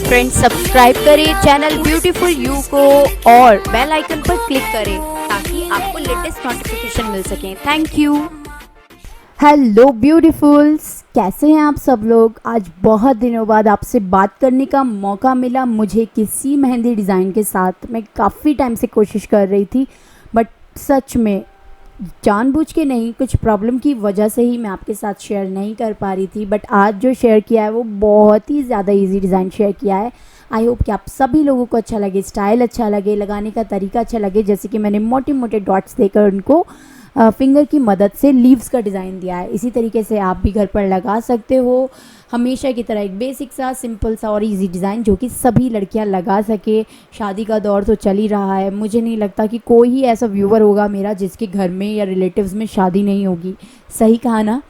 Friends subscribe करें channel beautiful you को और बेल आइकन पर क्लिक करें ताकि आपको लेटेस्ट नोटिफिकेशन मिल सके। Thank you. हेलो ब्यूटीफुल्स, कैसे हैं आप सब लोग। आज बहुत दिनों बाद आपसे बात करने का मौका मिला मुझे किसी मेहंदी डिज़ाइन के साथ। मैं काफ़ी टाइम से कोशिश कर रही थी बट सच में जानबूझ के नहीं, कुछ प्रॉब्लम की वजह से ही मैं आपके साथ शेयर नहीं कर पा रही थी। बट आज जो शेयर किया है वो बहुत ही ज़्यादा इजी डिज़ाइन शेयर किया है। आई होप कि आप सभी लोगों को अच्छा लगे, स्टाइल अच्छा लगे, लगाने का तरीका अच्छा लगे। जैसे कि मैंने मोटे मोटे डॉट्स देकर उनको फिंगर की मदद से लीव्स का डिज़ाइन दिया है। इसी तरीके से आप भी घर पर लगा सकते हो। हमेशा की तरह एक बेसिक सा, सिंपल सा और इजी डिज़ाइन जो कि सभी लड़कियां लगा सके। शादी का दौर तो चल ही रहा है, मुझे नहीं लगता कि कोई ही ऐसा व्यूवर होगा मेरा जिसके घर में या रिलेटिव्स में शादी नहीं होगी। सही कहा ना?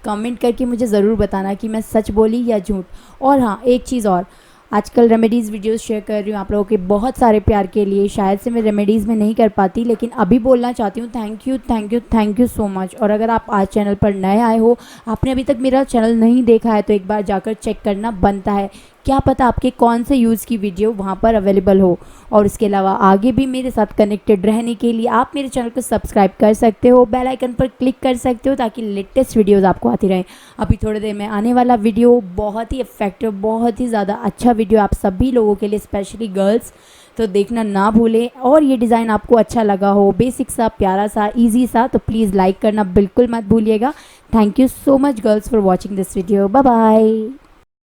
कमेंट करके मुझे ज़रूर बताना कि मैं सच बोली या झूठ। और हाँ, एक चीज़ और, आजकल रेमेडीज़ वीडियोस शेयर कर रही हूँ आप लोगों के बहुत सारे प्यार के लिए। शायद से मैं रेमेडीज़ में नहीं कर पाती, लेकिन अभी बोलना चाहती हूँ thank you thank you thank you so much. और अगर आप आज चैनल पर नए आए हो, आपने अभी तक मेरा चैनल नहीं देखा है, तो एक बार जाकर चेक करना बनता है। क्या पता आपके कौन से यूज़ की वीडियो वहाँ पर अवेलेबल हो। और इसके अलावा आगे भी मेरे साथ कनेक्टेड रहने के लिए आप मेरे चैनल को सब्सक्राइब कर सकते हो, बेल आइकन पर क्लिक कर सकते हो ताकि लेटेस्ट वीडियोस आपको आती रहें। अभी थोड़ी देर में आने वाला वीडियो बहुत ही इफेक्टिव, बहुत ही ज़्यादा अच्छा वीडियो आप सभी लोगों के लिए, स्पेशली गर्ल्स, तो देखना ना भूलें। और ये डिज़ाइन आपको अच्छा लगा हो, बेसिक सा, प्यारा सा, ईजी सा, तो प्लीज़ लाइक करना बिल्कुल मत भूलिएगा। Thank you so much girls for watching this video. Bye bye.